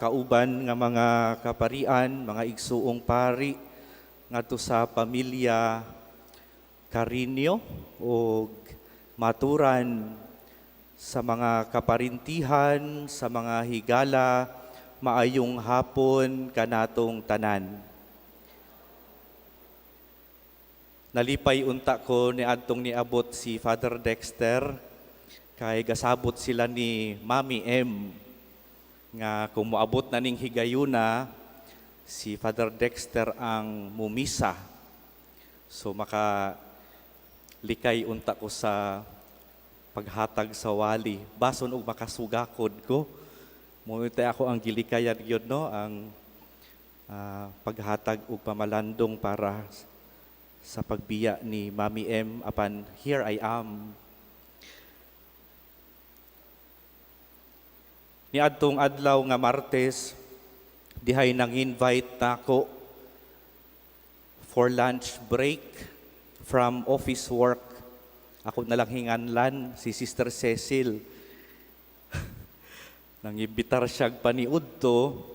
kauban nga mga kaparian, mga igsuong pari ngadto sa pamilya Carinio o maturan sa mga kaparintihan, sa mga higala, maayong hapon kanatong tanan. Nalipay unta ko ni adtong niabot si Father Dexter kay gasabot sila ni Mami M nga kung moabot na ning higayuna si Father Dexter ang mumisa. So likay unta ko sa paghatag sa wali. Bason og makasugakod ko. Muntay ako ang gilikayan gyud no ang paghatag og pamalandong para sa pagbiya ni Mami M apan here I am. Niadtong adlaw nga Martes, dihay nang invite nako for lunch break from office work. Ako na lang hinganlan si Sister Cecil. Nangibitar siya paniudto.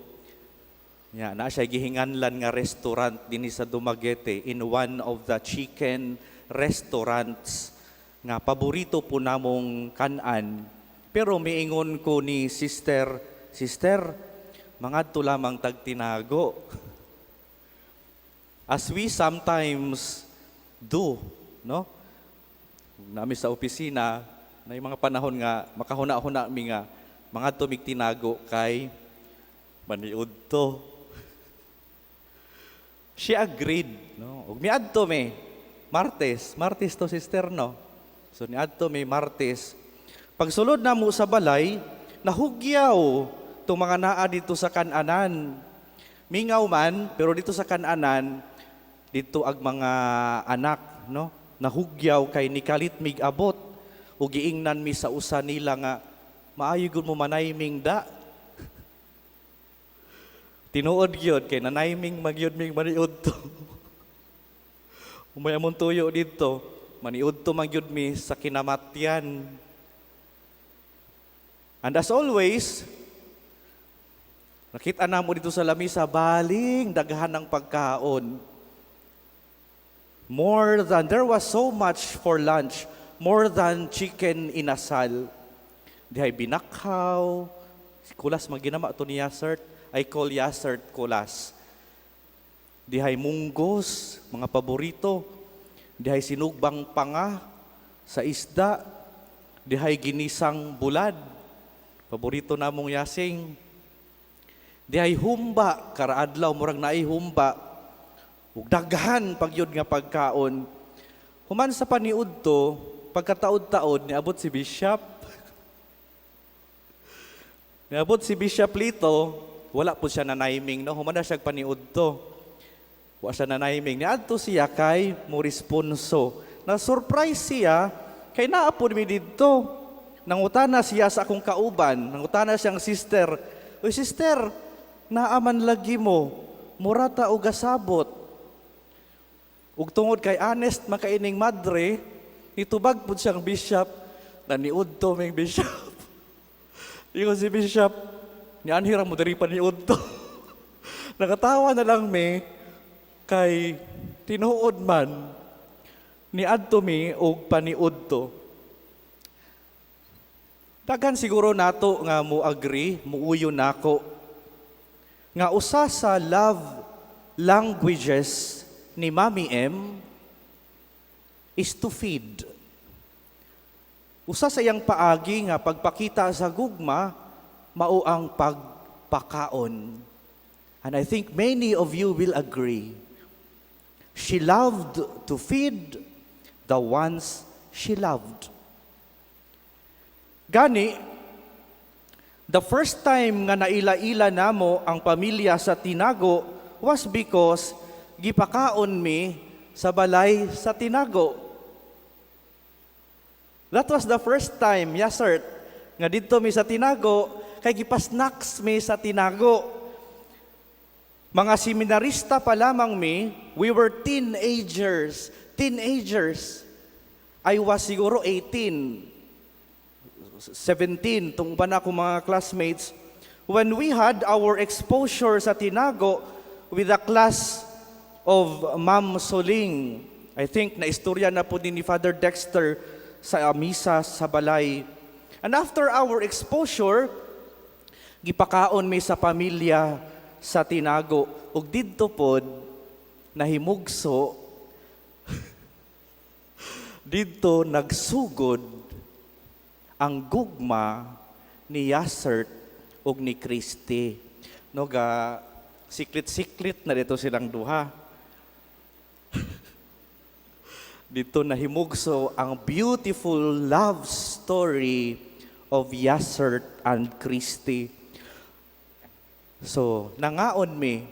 Na siya gihinganlan nga restaurant dinhi sa Dumaguete in one of the chicken restaurants nga paborito po namong kanan. Pero miingon ko ni Sister, mangadto lamang tagtinago. As we sometimes do, no? Nami sa opisina, na yung mga panahon nga makahuna-huna mi nga mangadto mig tinago kay maniud to. She agreed, no? Ug miadto mi Martes to sister no. So niadto mi Martes. Pagsulod na mo sa balay, nahugyaw itong mga naa dito sa kananan. Mingaw man, pero dito sa kananan, dito ag mga anak, no? Nahugyaw kay nikalit mig abot. O giingnan mi sa usa nila nga, maayo gud mo manayming da. Tinuod gyud kay nanayming magyud mig maniud to. Umay amon tuyo dito, maniud to magyud mi sa kinamatyan. And as always, nakita na mo dito sa lamisa, baling daghan ng pagkaon. There was so much for lunch, more than chicken inasal. Dihay binakhaw, kulas maginama to ni Yasert, I call Yasert kulas. Dihay munggos, mga paborito. Dihay sinugbang panga sa isda. Dihay ginisang bulad. Paborito namong yasing. Dihay humba, karaadlaw murag naay humba. Ug daghan pagyud nga pagkaon. Human sa paniudto, pagkataod-taod niabot si Bishop. Niabot si Bishop Lito, wala po siya nanayiming no. Human na siya paniudto. Wa siya nanayiming. Niadto siya kay mo responso. Na surprise siya kay naa po mi didto. Nangutana siya sa akong kauban, nangutana siyang sister, "Uy sister, naaman lagi mo, murata o gasabot." Ug tungod kay honest makaining madre, nitubag pud siyang bishop, naniud to ming bishop. Ingon si bishop, nianhira mo diri pa niud to. Nakatawa na lang mi kay tinuod man niadto mi og paniud to. Daghan siguro nato nga mo agree, muuyo nako nga usa sa love languages ni Mami M is to feed. Usa sa iyang paagi nga pagpakita sa gugma mao ang pagpakaon. And I think many of you will agree. She loved to feed the ones she loved. Gani, the first time nga naila-ila namo ang pamilya sa Tinago was because gipakaon mi sa balay sa Tinago. That was the first time, yes sir, nga dito mi sa Tinago, kay gipasnacks mi sa Tinago. Mga seminarista pa lamang mi, we were teenagers. I was siguro 18. 17, tong ba na akong mga classmates, when we had our exposure sa Tinago with a class of Ma'am Soling. I think naistorya na po din ni Father Dexter sa misa sa balay. And after our exposure, gipakaon mi sa pamilya sa Tinago. Ug didto pod nahimugso didto nagsugod ang gugma ni Yasert ug ni Christy. No ga siklit-siklit na dito silang duha. Dito nahimugso ang beautiful love story of Yasert and Christy. So, nangaon mi,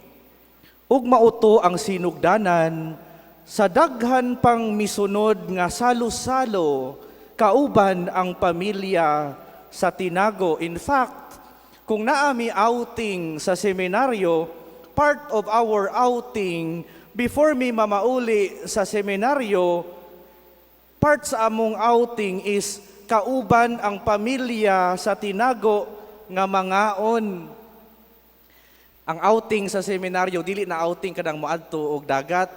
ug mauto ang sinugdanan sa daghan pang misunod nga salo-salo kauban ang pamilya sa Tinago. In fact, kung naami outing sa seminaryo, part of our outing before mi mamauli sa seminaryo, part sa among outing is kauban ang pamilya sa Tinago nga mangaon. Ang outing sa seminaryo, dili na outing kadang moadto og dagat.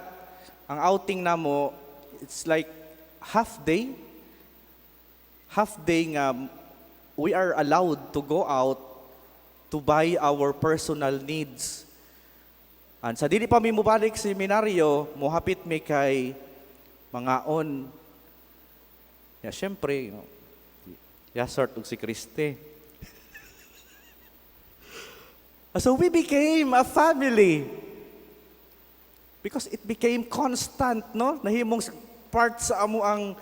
Ang outing namo, it's like half day nga we are allowed to go out to buy our personal needs. And sa dili pa mi mobalik sa seminaryo, mohapit mi kay mangaon. Ya, syempre, Yasert ug si Christy. So we became a family. Because it became constant, no? Nahimong part sa amo ang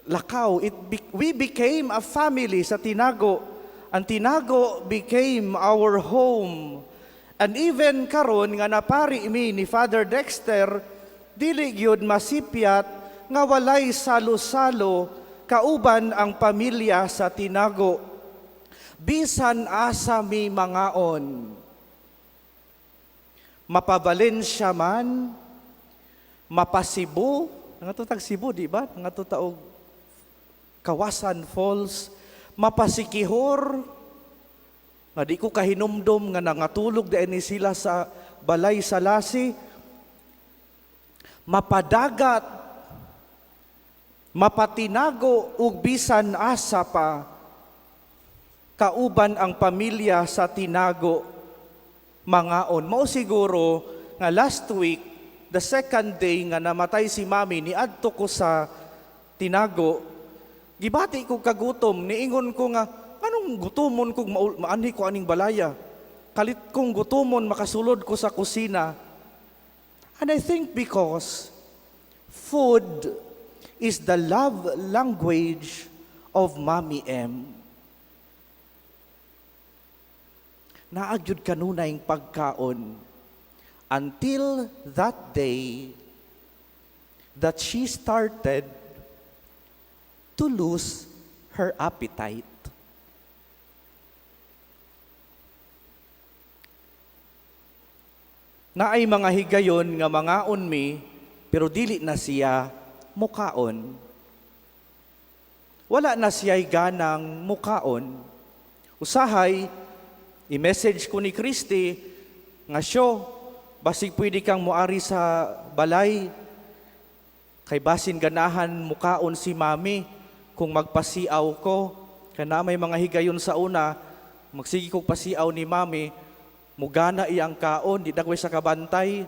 lakaw. We became a family sa Tinago. Ang Tinago became our home. And even karon nga napari mi ni Father Dexter, dili gyud masipyat nga walay salo-salo kauban ang pamilya sa Tinago. Bisan asa mi mangaon. Mapabalensya man, mapasibo, nga tutag Cebu, di ba? Nga tutaog Kawasan Falls, mapasikihor, nga di ko kahinumdom nga nangatulog dahil sila sa balay sa lasi, mapadagat, mapatinago, ug bisan asa pa, kauban ang pamilya sa Tinago, mangaon. Mao siguro nga last week, the second day nga namatay si Mami, niadto ko sa Tinago, gibati ko kagutom, niingon ko nga, anong gutomon kung maanhi ko aning balaya? Kalit kong gutomon, makasulod ko sa kusina. And I think because food is the love language of Mami M. Naagyud kanunay pagkaon until that day that she started to lose her appetite. Naay mga higayon nga mangaon mi, pero dili na siya mukaon. Wala na siya'y ganang mukaon. Usahay, i-message ko ni Christy, nga siyo, basig pwede kang muari sa balay, kay basin ganahan mukaon si Mami, kung magpasiaw ko, kaya may mga higayon sa una, magsigi kong pasiaw ni Mami, mugana iyang kaon, di dagway sa kabantay.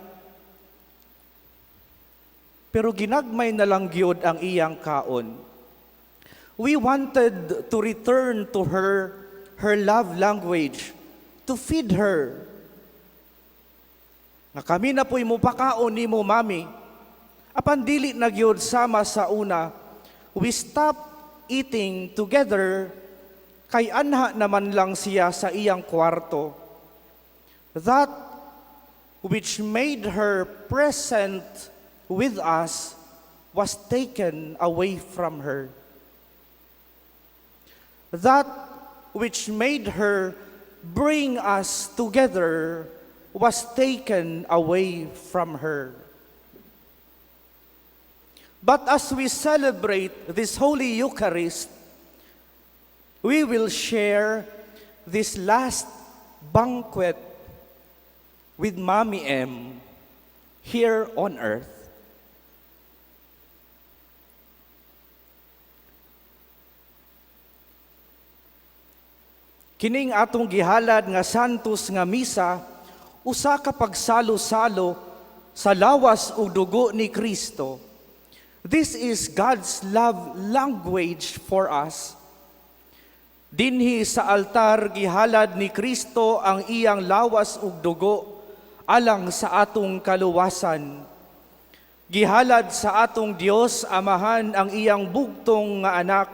Pero ginagmay na lang gyud ang iyang kaon. We wanted to return to her love language, to feed her. Nga kami na po'y mupakaon ni mo, Mami. Apan dili na gyud sama sa una, we stopped eating together, kay anha naman lang siya sa iyang kwarto. That which made her present with us was taken away from her. That which made her bring us together was taken away from her. But as we celebrate this Holy Eucharist, we will share this last banquet with Mommy M here on earth. Kining atong gihalad nga santos nga misa, usa ka pagsalo-salo sa lawas ug dugo ni Kristo. This is God's love language for us. Dinhi sa altar gihalad ni Kristo ang iyang lawas ug dugo alang sa atong kaluwasan. Gihalad sa atong Dios Amahan ang iyang bugtong nga anak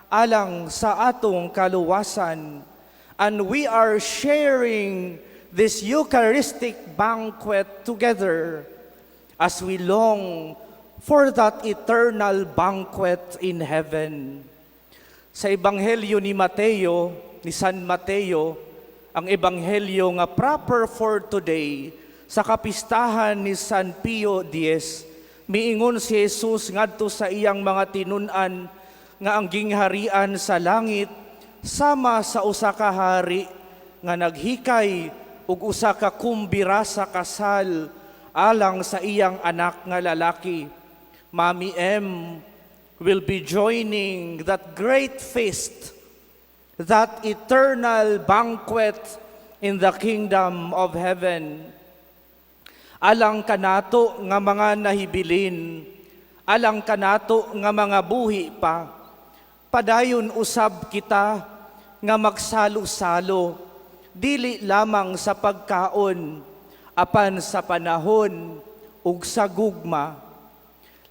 alang sa atong kaluwasan. And we are sharing this Eucharistic banquet together as we long for that eternal banquet in heaven. Sa Ebanghelyo ni Mateo, ni San Mateo, ang Ebanghelyo nga proper for today, sa kapistahan ni San Pio X, miingon si Jesus ngadto sa iyang mga tinun-an nga ang gingharian sa langit sama sa usa ka hari nga naghikay ug usa ka kumbira sa kasal alang sa iyang anak nga lalaki. Mommy M will be joining that great feast, that eternal banquet in the kingdom of heaven. Alang kanato nga mga nahibilin, alang kanato nga mga buhi pa, padayon usab kita nga magsalo-salo, dili lamang sa pagkaon, apan sa panahon ug sa gugma.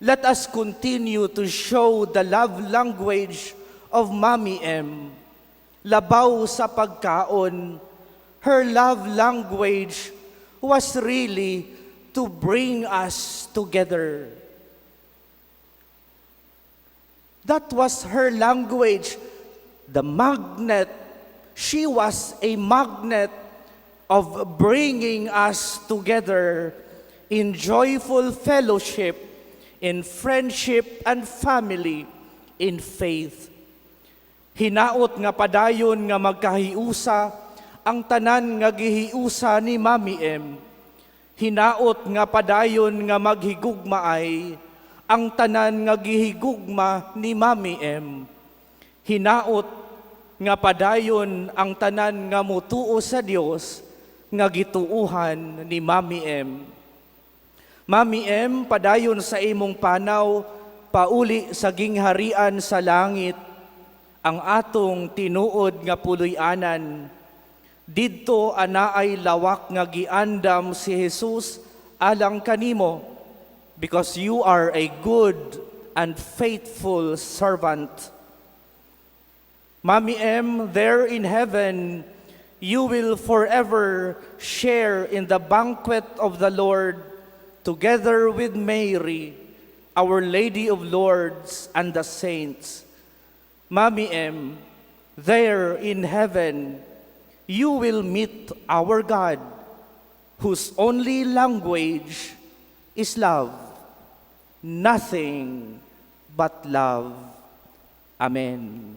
Let us continue to show the love language of Mommy M. Labaw sa pagkaon, her love language was really to bring us together. That was her language. The magnet, she was a magnet of bringing us together in joyful fellowship, in friendship and family, in faith. Hinaot nga padayon nga magkahiusa ang tanan nga gihiusa ni Mommy M. Hinaot nga padayon nga maghigugmaay ang tanan nga gihigugma ni Mommy M. Hinaot nga padayon ang tanan nga mutuo sa Dios nga gituuhan ni Mommy M. Mommy M, padayon sa imong panaw, pauli sa gingharian sa langit, ang atong tinuod nga puloy-anan. Didto anaay lawak nga giandam si Jesus alang kanimo, because you are a good and faithful servant. Mommy M, there in heaven, you will forever share in the banquet of the Lord together with Mary, Our Lady of Lourdes, and the saints. Mommy M, there in heaven, you will meet our God, whose only language is love. Nothing but love. Amen.